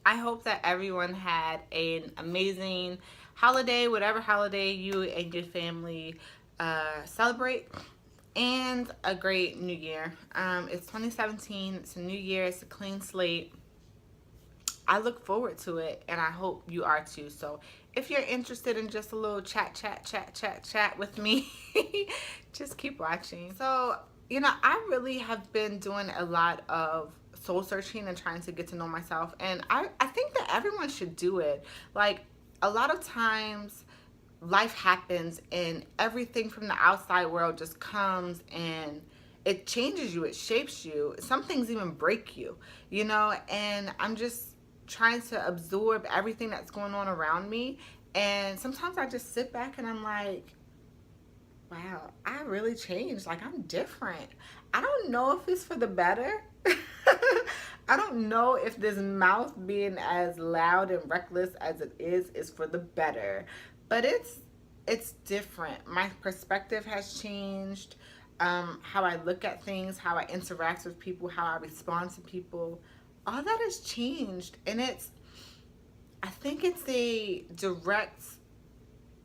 I hope that everyone had an amazing holiday, whatever holiday you and your family celebrate, and a great new year. It's 2017, it's a new year, it's a clean slate. I look forward to it, and I hope you are too. So, if you're interested in just a little chat with me, just keep watching. So, I really have been doing a lot of soul searching and trying to get to know myself, and I think that everyone should do it. Like, a lot of times, life happens, and everything from the outside world just comes and it changes you, it shapes you. Some things even break you, and I'm just trying to absorb everything that's going on around me. And sometimes I just sit back and I'm like, wow, I really changed. Like, I'm different. I don't know if it's for the better. I don't know if this mouth being as loud and reckless as it is for the better. But it's different. My perspective has changed. How I look at things, how I interact with people, how I respond to people, all that has changed. And I think it's a direct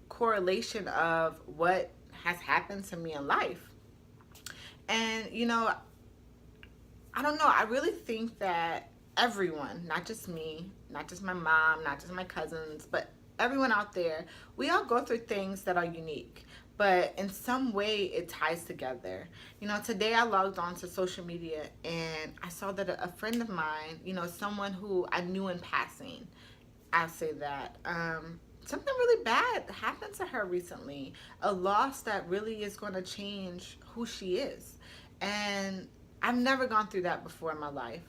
correlation of what has happened to me in life. And, I don't know, I really think that everyone, not just me, not just my mom, not just my cousins, but everyone out there, we all go through things that are unique, but in some way it ties together. Today I logged on to social media and I saw that a friend of mine, someone who I knew in passing, I'll say that, something really bad happened to her recently. A loss that really is going to change who she is. And I've never gone through that before in my life.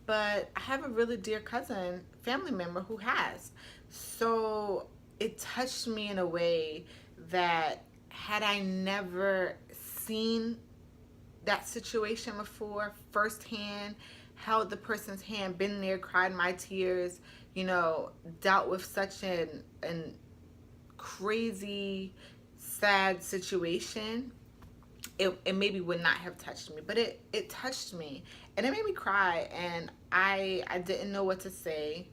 But I have a really dear cousin, family member who has. So it touched me in a way that had I never seen that situation before firsthand, held the person's hand, been there, cried my tears, dealt with such an crazy, sad situation, it maybe would not have touched me, but it touched me, and it made me cry, and I didn't know what to say,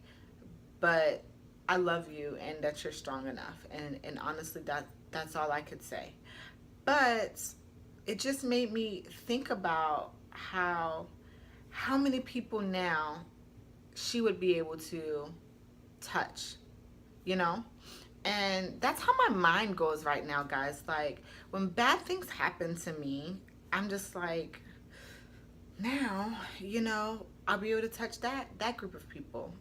but I love you and that you're strong enough, and honestly that's all I could say. But it just made me think about how many people now she would be able to touch, you know? And that's how my mind goes right now, guys. Like, when bad things happen to me, I'm just like, now, I'll be able to touch that group of people.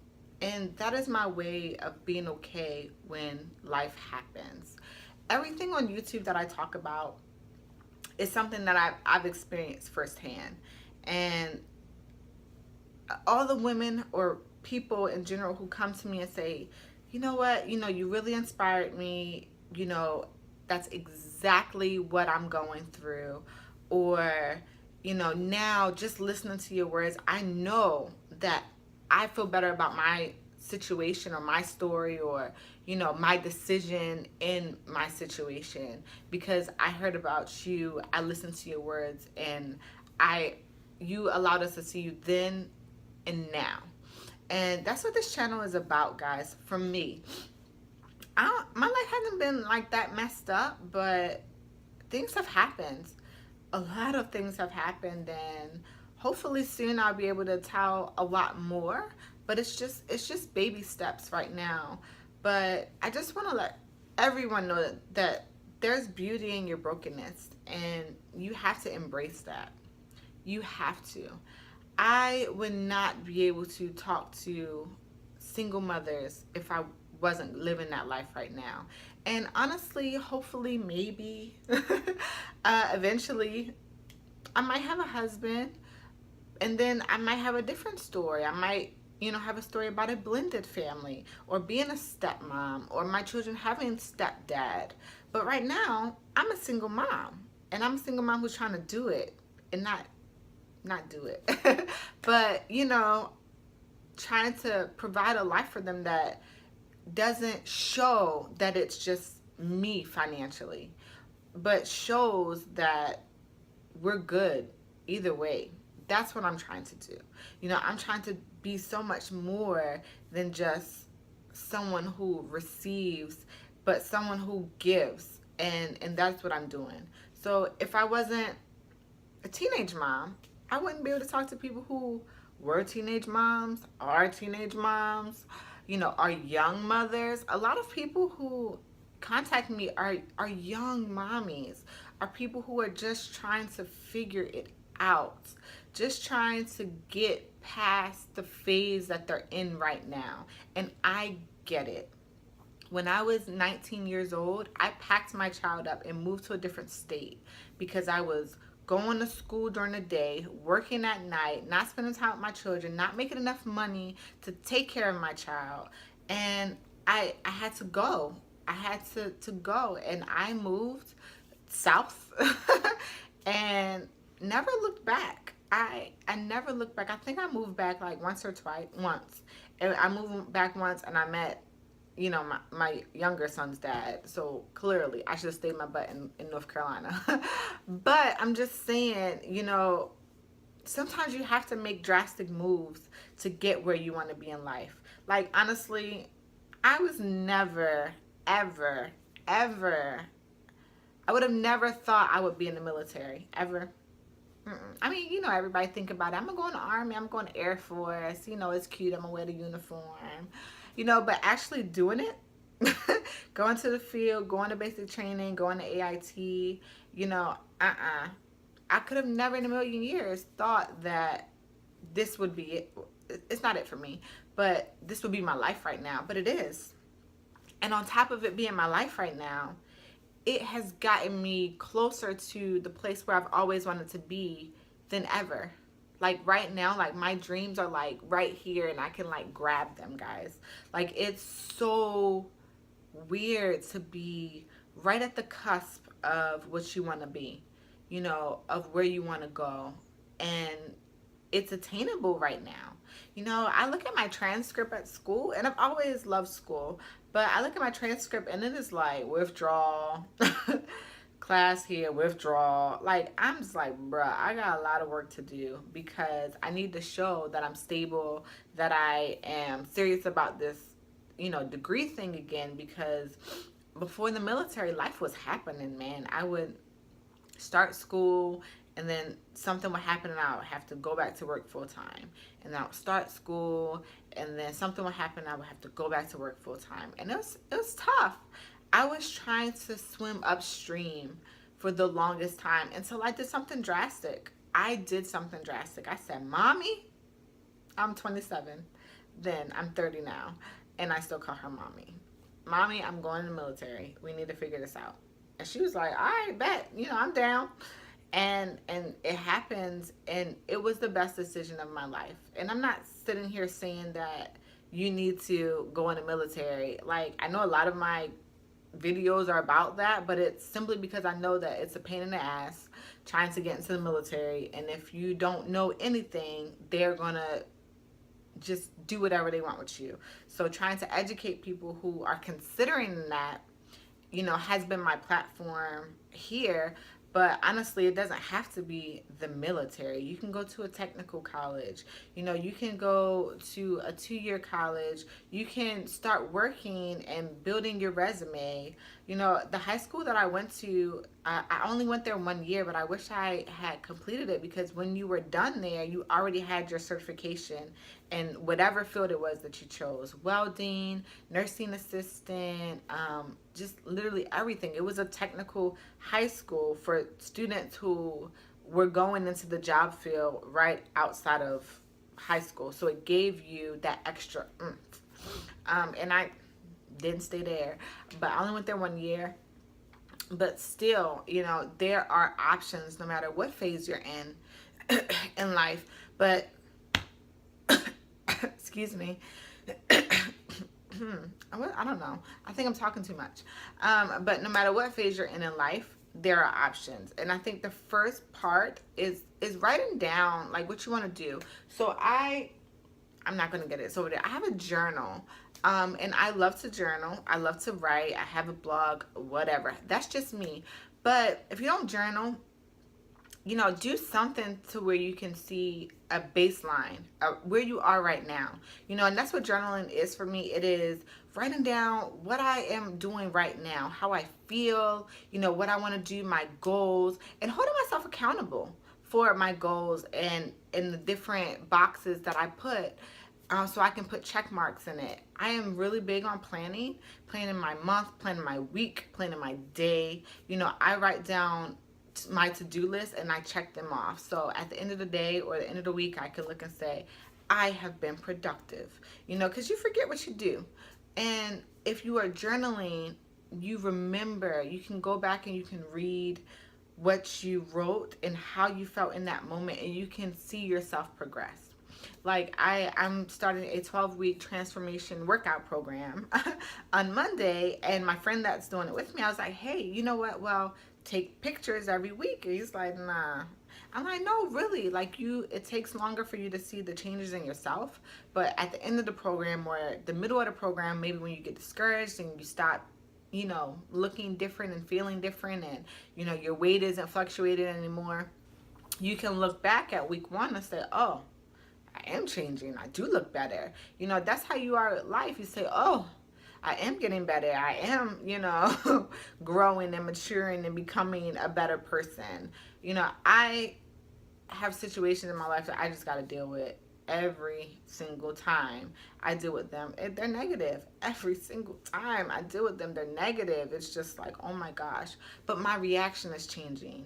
And that is my way of being okay when life happens. Everything on YouTube that I talk about is something that I've experienced firsthand. And all the women or people in general who come to me and say, you know what, you really inspired me, that's exactly what I'm going through, or now just listening to your words, I know that I feel better about my situation or my story, or my decision in my situation, because I heard about you, I listened to your words, and I you allowed us to see you then and now. And that's what this channel is about, guys. For me, my life hasn't been like that messed up, but things have happened. A lot of things have happened, and hopefully soon I'll be able to tell a lot more. But it's just baby steps right now. But I just want to let everyone know that there's beauty in your brokenness, and you have to embrace that. You have to. I would not be able to talk to single mothers if I wasn't living that life right now. And honestly, hopefully, maybe, eventually, I might have a husband, and then I might have a different story. I might, have a story about a blended family, or being a stepmom, or my children having stepdad. But right now, I'm a single mom, and I'm a single mom who's trying to do it and not do it. But, trying to provide a life for them that doesn't show that it's just me financially, but shows that we're good either way. That's what I'm trying to do. You know, I'm trying to be so much more than just someone who receives, but someone who gives. And that's what I'm doing. So if I wasn't a teenage mom, I wouldn't be able to talk to people who were teenage moms, are teenage moms, you know, are young mothers. A lot of people who contact me are young mommies, are people who are just trying to figure it out, just trying to get past the phase that they're in right now. And I get it. When I was 19 years old, I packed my child up and moved to a different state because I was going to school during the day, working at night, not spending time with my children, not making enough money to take care of my child. And I had to go. I had to go. And I moved south and never looked back. I never looked back. I think I moved back like once or twice. Once. And I moved back once and I met, you know, my younger son's dad. So clearly I should have stayed my butt in North Carolina. But I'm just saying, you know, sometimes you have to make drastic moves to get where you want to be in life. Like, honestly, I was never, ever, ever, I would have never thought I would be in the military, ever. I mean, you know, everybody think about it. I'm going to go in the Army. I'm going to Air Force. You know, it's cute. I'm going to wear the uniform. You know, but actually doing it, going to the field, going to basic training, going to AIT, you know, I could have never in a million years thought that this would be it. It's not it for me, but this would be my life right now. But it is. And on top of it being my life right now, it has gotten me closer to the place where I've always wanted to be than ever. Like right now, like my dreams are like right here and I can like grab them, guys. Like it's so weird to be right at the cusp of what you want to be, you know, of where you want to go. And it's attainable right now. You know, I look at my transcript at school, and I've always loved school, but I look at my transcript and it is like withdrawal, class here, withdrawal. Like, I'm just like, bruh, I got a lot of work to do because I need to show that I'm stable, that I am serious about this, you know, degree thing again. Because before the military, life was happening, man. I would start school and then something would happen and I would have to go back to work full time. And then I would start school and then something would happen and I would have to go back to work full time. And it was tough. I was trying to swim upstream for the longest time until I did something drastic. I did something drastic. I said, Mommy, I'm 27. Then I'm 30 now. And I still call her Mommy. Mommy, I'm going to the military. We need to figure this out. And she was like, all right, bet. You know, I'm down. And it happens, and it was the best decision of my life. And I'm not sitting here saying that you need to go in the military. Like, I know a lot of my videos are about that, but it's simply because I know that it's a pain in the ass trying to get into the military. And if you don't know anything, they're gonna just do whatever they want with you. So trying to educate people who are considering that, you know, has been my platform here. But honestly, it doesn't have to be the military. You can go to a technical college. You know, you can go to a 2-year college. You can start working and building your resume. You know, the high school that I went to, I only went there 1 year, but I wish I had completed it, because when you were done there, you already had your certification in whatever field it was that you chose. Welding, nursing assistant, just literally everything. It was a technical high school for students who were going into the job field right outside of high school. So it gave you that extra oomph. And I didn't stay there, but I only went there 1 year. But still, you know, there are options no matter what phase you're in life. But excuse me. I don't know. I think I'm talking too much. But no matter what phase you're in life, there are options. And I think the first part is writing down like what you want to do. So I'm not going to get it. So I have a journal. And I love to journal. I love to write. I have a blog, whatever. That's just me. But if you don't journal, do something to where you can see a baseline where you are right now. And that's what journaling is for me. It is writing down what I am doing right now, how I feel, what I want to do, my goals, and holding myself accountable for my goals and in the different boxes that I put, so I can put check marks in it. I am really big on planning my month, planning my week, planning my day. I write down my to-do list and I check them off. So at the end of the day or the end of the week, I can look and say, I have been productive, because you forget what you do. And if you are journaling, you remember, you can go back and you can read what you wrote and how you felt in that moment, and you can see yourself progress. Like I'm starting a 12-week transformation workout program on Monday, and my friend that's doing it with me, I was like, hey, you know what? Well, take pictures every week. And he's like, nah. I'm like, no, really. Like it takes longer for you to see the changes in yourself. But at the end of the program or the middle of the program, maybe when you get discouraged and you stop, looking different and feeling different, and, your weight isn't fluctuating anymore, you can look back at week 1 and say, oh, I am changing. I do look better. That's how you are at life. You say, oh, I am getting better. I am, growing and maturing and becoming a better person. I have situations in my life that I just got to deal with every single time I deal with them. They're negative. Every single time I deal with them, they're negative. It's just like, oh my gosh. But my reaction is changing.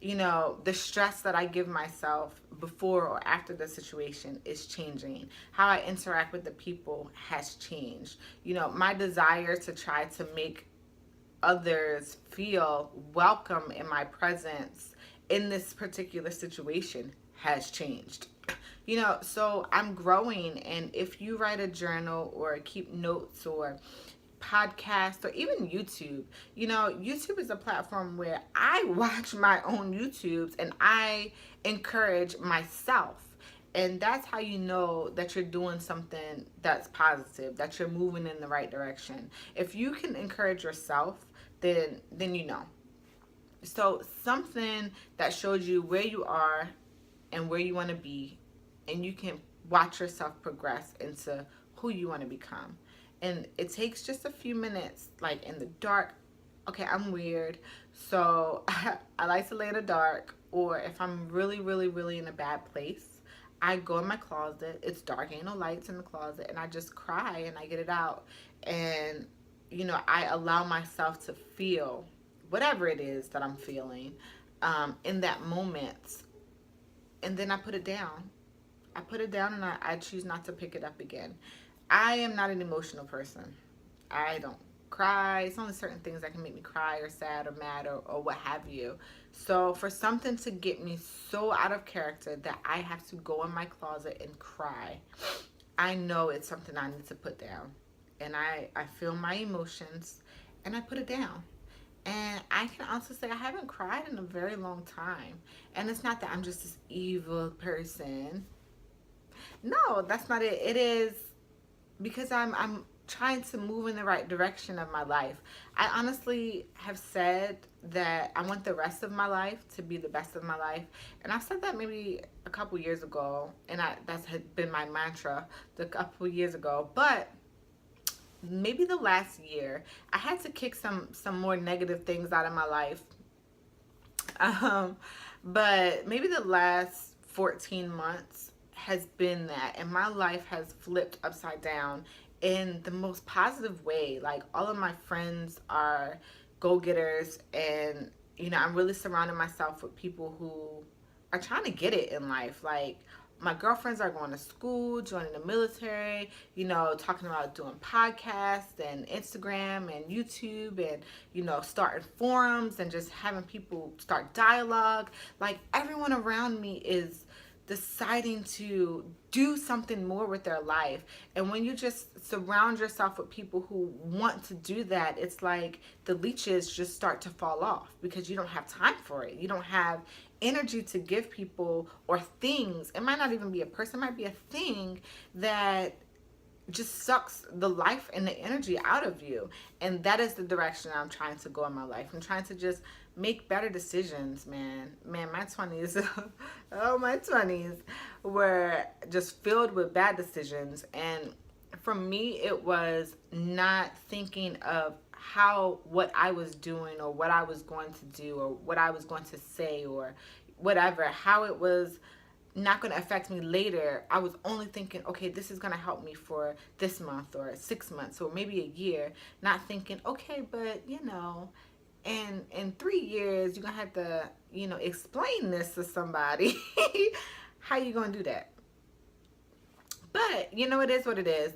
The stress that I give myself before or after the situation is changing. How I interact with the people has changed. My desire to try to make others feel welcome in my presence in this particular situation has changed. So I'm growing, and if you write a journal or keep notes or podcast or even YouTube, YouTube is a platform where I watch my own YouTubes and I encourage myself. And that's how you know that you're doing something that's positive, that you're moving in the right direction. If you can encourage yourself, then you know. So something that shows you where you are and where you want to be, and you can watch yourself progress into who you want to become. And it takes just a few minutes, like in the dark. Okay, I'm weird, so I like to lay in the dark, or if I'm really, really, really in a bad place, I go in my closet. It's dark, ain't no lights in the closet, and I just cry and I get it out. And, I allow myself to feel whatever it is that I'm feeling in that moment. And then I put it down. I put it down and I choose not to pick it up again. I am not an emotional person. I don't cry. It's only certain things that can make me cry or sad or mad or what have you. So for something to get me so out of character that I have to go in my closet and cry, I know it's something I need to put down. And I feel my emotions and I put it down. And I can also say I haven't cried in a very long time. And it's not that I'm just this evil person. No, that's not it. It is because I'm trying to move in the right direction of my life. I honestly have said that I want the rest of my life to be the best of my life. And I've said that maybe a couple years ago. And that's had been my mantra a couple years ago. But maybe the last year, I had to kick some more negative things out of my life. But maybe the last 14 months has been that, and my life has flipped upside down in the most positive way. Like, all of my friends are go-getters, and I'm really surrounding myself with people who are trying to get it in life. Like, my girlfriends are going to school, joining the military, talking about doing podcasts and Instagram and YouTube and, starting forums and just having people start dialogue. Like, everyone around me is deciding to do something more with their life. And when you just surround yourself with people who want to do that, it's like the leeches just start to fall off because you don't have time for it. You don't have energy to give people or things. It might not even be a person, it might be a thing that just sucks the life and the energy out of you. And that is the direction I'm trying to go in my life. I'm trying to just make better decisions, man. Man, my 20s, oh, my 20s were just filled with bad decisions. And for me, it was not thinking of what I was doing or what I was going to do or what I was going to say or whatever, how it was not going to affect me later. I was only thinking, okay, this is going to help me for this month or 6 months or maybe a year, not thinking, okay, but and in 3 years you're gonna have to explain this to somebody. How you gonna do that? But it is what it is.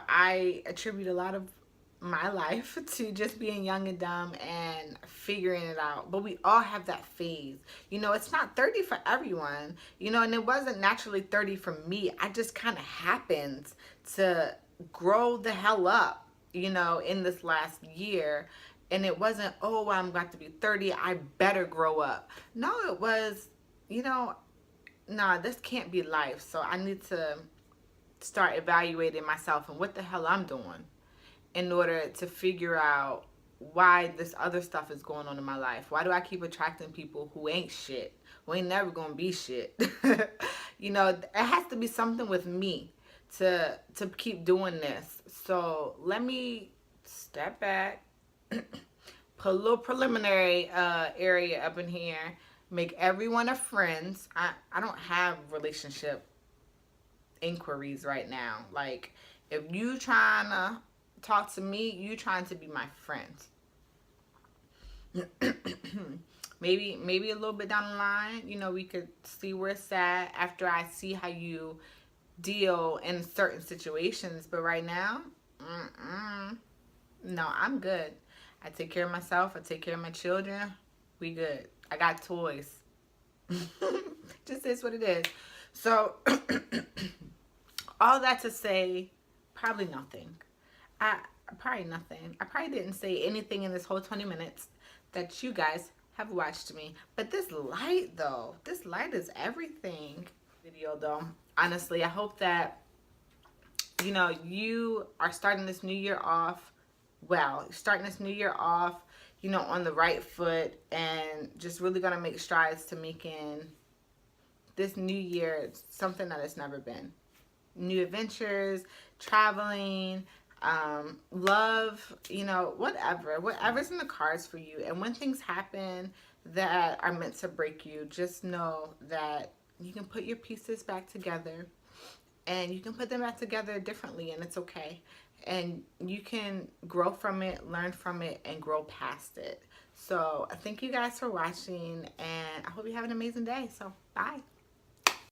I attribute a lot of my life to just being young and dumb and figuring it out. But we all have that phase. It's not 30 for everyone, and it wasn't naturally 30 for me. I just kind of happened to grow the hell up, in this last year. And it wasn't, oh, I'm about to be 30, I better grow up. No, it was, nah, this can't be life. So I need to start evaluating myself and what the hell I'm doing in order to figure out why this other stuff is going on in my life. Why do I keep attracting people who ain't shit, who ain't never gonna be shit? It has to be something with me to keep doing this. So let me step back, put a little preliminary area up in here, make everyone a friends. I don't have relationship inquiries right now. Like, if you trying to talk to me, you trying to be my friend. maybe a little bit down the line, we could see where it's at after I see how you deal in certain situations. But right now, no, I'm good. I take care of myself. I take care of my children. We good. I got toys. Just is what it is. So, all that to say, probably nothing. Probably nothing. I probably didn't say anything in this whole 20 minutes that you guys have watched me. But this light, though, this light is everything. Video, though, honestly, I hope that, you are starting this new year off well. Starting this new year off, on the right foot and just really going to make strides to making this new year something that it's never been. New adventures, traveling, love, whatever's in the cards for you. And when things happen that are meant to break you, just know that you can put your pieces back together and you can put them back together differently, and it's okay. And you can grow from it, learn from it, and grow past it. So thank you guys for watching, and I hope you have an amazing day. So bye.